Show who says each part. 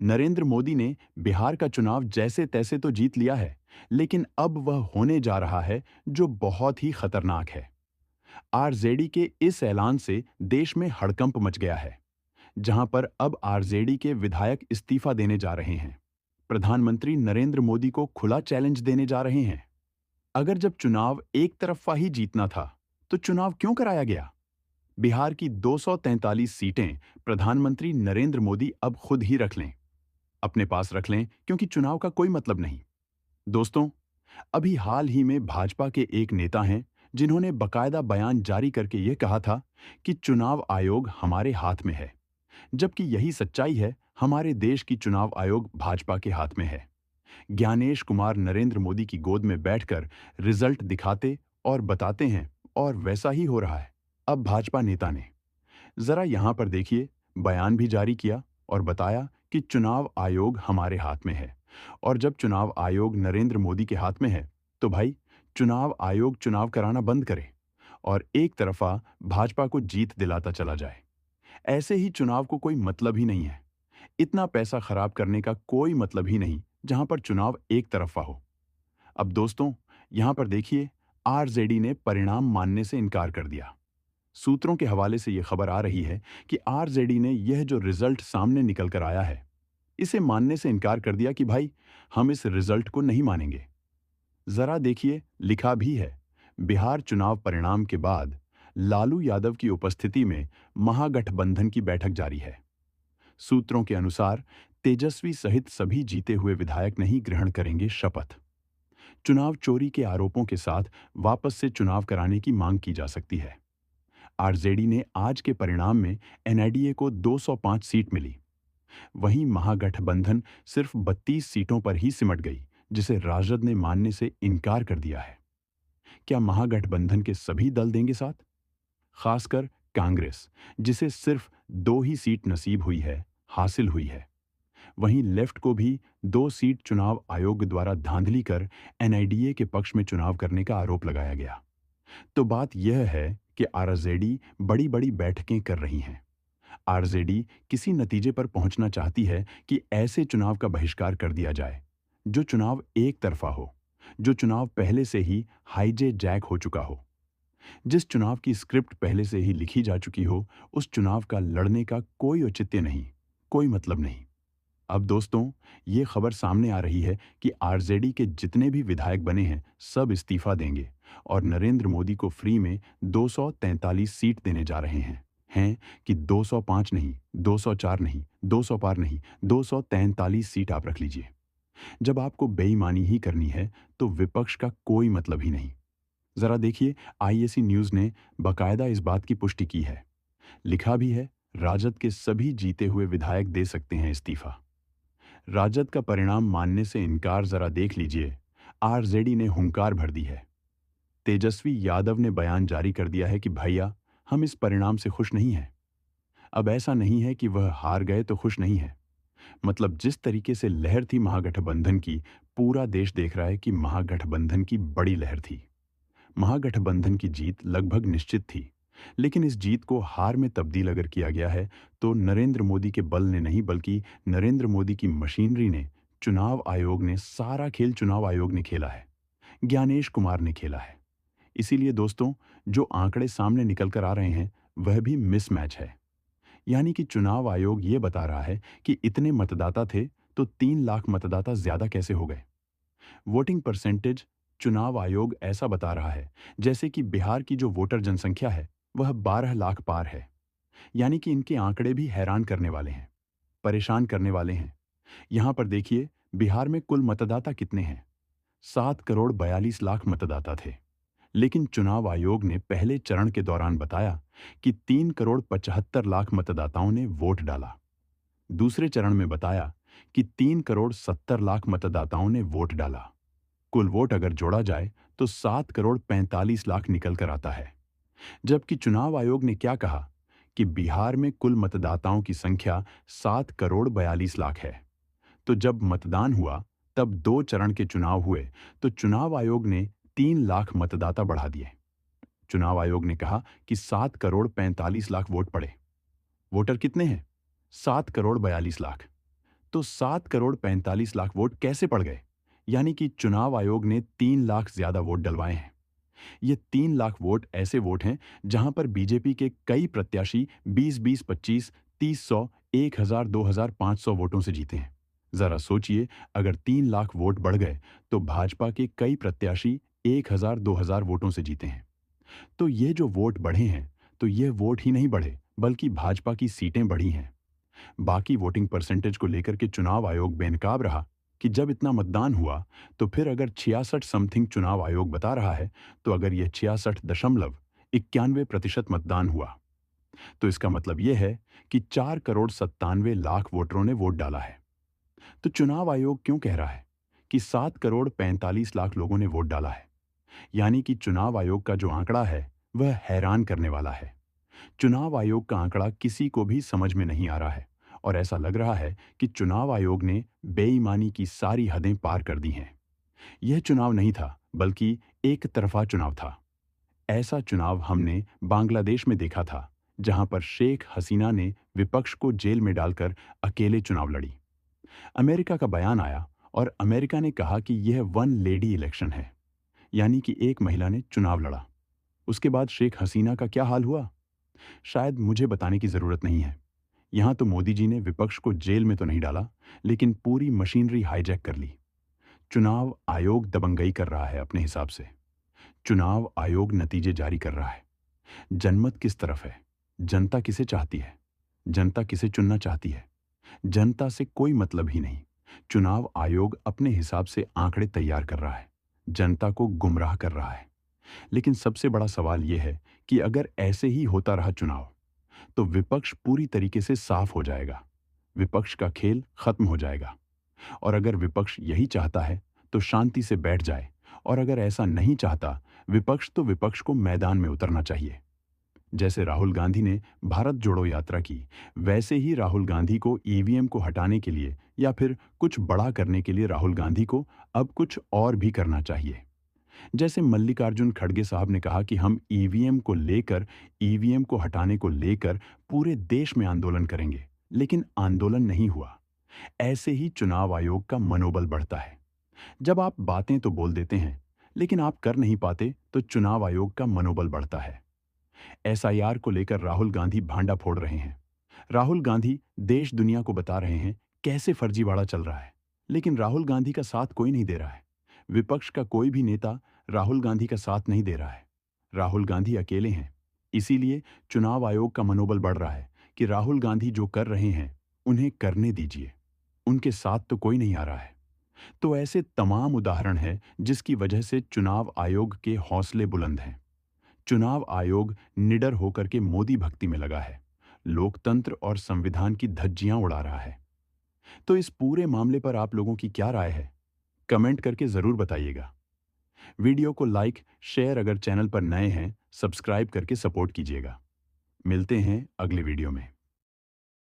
Speaker 1: नरेंद्र मोदी ने बिहार का चुनाव जैसे तैसे तो जीत लिया है, लेकिन अब वह होने जा रहा है जो बहुत ही खतरनाक है। आरजेडी के इस ऐलान से देश में हड़कंप मच गया है, जहां पर अब आरजेडी के विधायक इस्तीफा देने जा रहे हैं। प्रधानमंत्री नरेंद्र मोदी को खुला चैलेंज देने जा रहे हैं। अगर जब चुनाव एक तरफा ही जीतना था, तो चुनाव क्यों कराया गया? बिहार की 243 सीटें प्रधानमंत्री नरेंद्र मोदी अब खुद ही रख लें, अपने पास रख लें, क्योंकि चुनाव का कोई मतलब नहीं। दोस्तों, अभी हाल ही में भाजपा के एक नेता हैं जिन्होंने बकायदा बयान जारी करके ये कहा था कि चुनाव आयोग हमारे हाथ में है, जबकि यही सच्चाई है, हमारे देश की चुनाव आयोग भाजपा के हाथ में है। ज्ञानेश कुमार नरेंद्र मोदी की गोद में बैठकर रिजल्ट दिखाते और बताते हैं, और वैसा ही हो रहा है। अब भाजपा नेता ने जरा यहां पर देखिए, बयान भी जारी किया और बताया कि चुनाव आयोग हमारे हाथ में है। और जब चुनाव आयोग नरेंद्र मोदी के हाथ में है, तो भाई चुनाव आयोग चुनाव कराना बंद करे और एक तरफा भाजपा को जीत दिलाता चला जाए। ऐसे ही चुनाव को कोई मतलब ही नहीं है। इतना पैसा खराब करने का कोई मतलब ही नहीं, जहां पर चुनाव एक तरफा हो। अब दोस्तों, यहां पर देखिए, आरजेडी ने परिणाम मानने से इनकार कर दिया। सूत्रों के हवाले से यह खबर आ रही है कि आरजेडी ने यह जो रिजल्ट सामने निकल कर आया है, इसे मानने से इनकार कर दिया कि भाई हम इस रिजल्ट को नहीं मानेंगे। जरा देखिए, लिखा भी है, बिहार चुनाव परिणाम के बाद लालू यादव की उपस्थिति में महागठबंधन की बैठक जारी है। सूत्रों के अनुसार तेजस्वी सहित सभी जीते हुए विधायक नहीं ग्रहण करेंगे शपथ। चुनाव चोरी के आरोपों के साथ वापस से चुनाव कराने की मांग की जा सकती है। आरजेडी ने आज के परिणाम में एनआईडीए को 205 सीट मिली। वहीं महागठबंधन सिर्फ 32 सीटों पर ही सिमट गई, जिसे राजद ने मानने से इनकार कर दिया है। क्या महागठबंधन के सभी दल देंगे साथ? खासकर कांग्रेस, जिसे सिर्फ 2 ही सीट नसीब हुई है, हासिल हुई है। वहीं लेफ्ट को भी 2 सीट चुनाव आयोग द्वारा धांधली कर एनआईडीए के पक्ष में चुनाव करने का आरोप लगाया गया। तो बात यह है कि आरजेडी बड़ी बड़ी बैठकें कर रही हैं। आरजेडी किसी नतीजे पर पहुंचना चाहती है कि ऐसे चुनाव का बहिष्कार कर दिया जाए, जो चुनाव एक तरफा हो, जो चुनाव पहले से ही हाईजे जैक हो चुका हो, जिस चुनाव की स्क्रिप्ट पहले से ही लिखी जा चुकी हो, उस चुनाव का लड़ने का कोई औचित्य नहीं, कोई मतलब नहीं। अब दोस्तों, ये खबर सामने आ रही है कि आरजेडी के जितने भी विधायक बने हैं, सब इस्तीफा देंगे और नरेंद्र मोदी को फ्री में 243 सीट देने जा रहे हैं कि 205 नहीं, 204 नहीं, 200 पार नहीं, 243 सीट आप रख लीजिए। जब आपको बेईमानी ही करनी है, तो विपक्ष का कोई मतलब ही नहीं। जरा देखिए, आईएसी न्यूज ने बकायदा इस बात की पुष्टि की है। लिखा भी है, राजद के सभी जीते हुए विधायक दे सकते हैं इस्तीफा। राजद का परिणाम मानने से इनकार जरा देख लीजिए, आरजेडी ने हुंकार भर दी है। तेजस्वी यादव ने बयान जारी कर दिया है कि भैया, हम इस परिणाम से खुश नहीं हैं। अब ऐसा नहीं है कि वह हार गए तो खुश नहीं है। मतलब जिस तरीके से लहर थी महागठबंधन की, पूरा देश देख रहा है कि महागठबंधन की बड़ी लहर थी। महागठबंधन की जीत लगभग निश्चित थी, लेकिन इस जीत को हार में तब्दील अगर किया गया है, तो नरेंद्र मोदी के बल ने नहीं, बल्कि नरेंद्र मोदी की मशीनरी ने, चुनाव आयोग ने, सारा खेल चुनाव आयोग ने खेला है, ज्ञानेश कुमार ने खेला है। इसीलिए दोस्तों, जो आंकड़े सामने निकल कर आ रहे हैं, वह भी मिसमैच है। यानी कि चुनाव आयोग ये बता रहा है कि इतने मतदाता थे, तो 3 लाख मतदाता ज्यादा कैसे हो गए। वोटिंग परसेंटेज चुनाव आयोग ऐसा बता रहा है जैसे कि बिहार की जो वोटर जनसंख्या है, वह 12 लाख पार है। यानी कि इनके आंकड़े भी हैरान करने वाले हैं, परेशान करने वाले हैं। यहां पर देखिए, बिहार में कुल मतदाता कितने हैं? 7 करोड़ 42 लाख मतदाता थे। लेकिन चुनाव आयोग ने पहले चरण के दौरान बताया कि 3 करोड़ 75 लाख मतदाताओं ने वोट डाला। दूसरे चरण में बताया कि 3 करोड़ 70 लाख मतदाताओं ने वोट डाला। कुल वोट अगर जोड़ा जाए, तो 7 करोड़ 45 लाख निकल कर आता है। जबकि चुनाव आयोग ने क्या कहा कि बिहार में कुल मतदाताओं की संख्या 7 करोड़ 42 लाख है। तो जब मतदान हुआ, तब 2 चरण के चुनाव हुए, तो चुनाव आयोग ने 3 लाख मतदाता बढ़ा दिए। चुनाव आयोग ने कहा कि 7 करोड़ 45 लाख वोट पड़े। वोटर कितने हैं? 7 करोड़ 42 लाख। तो 7 करोड़ 45 लाख वोट कैसे पड़ गए? यानी कि चुनाव आयोग ने 3 लाख ज्यादा वोट डलवाए हैं। ये 3 लाख वोट ऐसे वोट हैं जहां पर बीजेपी के कई प्रत्याशी 20-20, 25, 30, 100, 1,000, 2,000, 500 वोटों से जीते हैं। जरा सोचिए, अगर 3 लाख वोट बढ़ गए तो भाजपा के कई प्रत्याशी 1,000, 2,000 वोटों से जीते हैं। तो ये जो वोट बढ़े हैं, तो ये वोट ही नहीं बढ़े, बल्कि भाजपा की सीटें बढ़ी हैं। बाकी वोटिंग परसेंटेज को लेकर के चुनाव आयोग बेनकाब रहा कि जब इतना मतदान हुआ, तो फिर अगर 66 समथिंग चुनाव आयोग बता रहा है, तो अगर यह 66.91% मतदान हुआ, तो इसका मतलब यह है कि 4 करोड़ 97 लाख वोटरों ने वोट डाला है। तो चुनाव आयोग क्यों कह रहा है कि 7 करोड़ 45 लाख लोगों ने वोट डाला है? यानी कि चुनाव आयोग का जो आंकड़ा है, वह हैरान करने वाला है। चुनाव आयोग का आंकड़ा किसी को भी समझ में नहीं आ रहा है और ऐसा लग रहा है कि चुनाव आयोग ने बेईमानी की सारी हदें पार कर दी हैं। यह चुनाव नहीं था, बल्कि एक तरफा चुनाव था। ऐसा चुनाव हमने बांग्लादेश में देखा था, जहां पर शेख हसीना ने विपक्ष को जेल में डालकर अकेले चुनाव लड़ी। अमेरिका का बयान आया और अमेरिका ने कहा कि यह वन लेडी इलेक्शन है, यानी कि एक महिला ने चुनाव लड़ा। उसके बाद शेख हसीना का क्या हाल हुआ, शायद मुझे बताने की जरूरत नहीं है। यहां तो मोदी जी ने विपक्ष को जेल में तो नहीं डाला, लेकिन पूरी मशीनरी हाईजैक कर ली। चुनाव आयोग दबंगई कर रहा है अपने हिसाब से। चुनाव आयोग नतीजे जारी कर रहा है। जनमत किस तरफ है? जनता किसे चाहती है? जनता किसे चुनना चाहती है? जनता से कोई मतलब ही नहीं। चुनाव आयोग अपने हिसाब से आंकड़े तैयार कर रहा है, जनता को गुमराह कर रहा है। लेकिन सबसे बड़ा सवाल यह है कि अगर ऐसे ही होता रहा चुनाव, तो विपक्ष पूरी तरीके से साफ हो जाएगा। विपक्ष का खेल खत्म हो जाएगा। और अगर विपक्ष यही चाहता है तो शांति से बैठ जाए, और अगर ऐसा नहीं चाहता विपक्ष, तो विपक्ष को मैदान में उतरना चाहिए। जैसे राहुल गांधी ने भारत जोड़ो यात्रा की, वैसे ही राहुल गांधी को ईवीएम को हटाने के लिए या फिर कुछ बड़ा करने के लिए राहुल गांधी को अब कुछ और भी करना चाहिए। जैसे मल्लिकार्जुन खड़गे साहब ने कहा कि हम ईवीएम को लेकर, ईवीएम को हटाने को लेकर पूरे देश में आंदोलन करेंगे, लेकिन आंदोलन नहीं हुआ। ऐसे ही चुनाव आयोग का मनोबल बढ़ता है। जब आप बातें तो बोल देते हैं, लेकिन आप कर नहीं पाते, तो चुनाव आयोग का मनोबल बढ़ता है। एसआईआर को लेकर राहुल गांधी भांडा फोड़ रहे हैं। राहुल गांधी देश दुनिया को बता रहे हैं कैसे फर्जीवाड़ा चल रहा है, लेकिन राहुल गांधी का साथ कोई नहीं दे रहा है। विपक्ष का कोई भी नेता राहुल गांधी का साथ नहीं दे रहा है। राहुल गांधी अकेले हैं। इसीलिए चुनाव आयोग का मनोबल बढ़ रहा है कि राहुल गांधी जो कर रहे हैं, उन्हें करने दीजिए। उनके साथ तो कोई नहीं आ रहा है। तो ऐसे तमाम उदाहरण हैं जिसकी वजह से चुनाव आयोग के हौसले बुलंद हैं। चुनाव आयोग निडर होकर के मोदी भक्ति में लगा है, लोकतंत्र और संविधान की धज्जियां उड़ा रहा है। तो इस पूरे मामले पर आप लोगों की क्या राय है? कमेंट करके जरूर बताइएगा। वीडियो को लाइक, शेयर, अगर चैनल पर नए हैं, सब्सक्राइब करके सपोर्ट कीजिएगा। मिलते हैं अगले वीडियो में।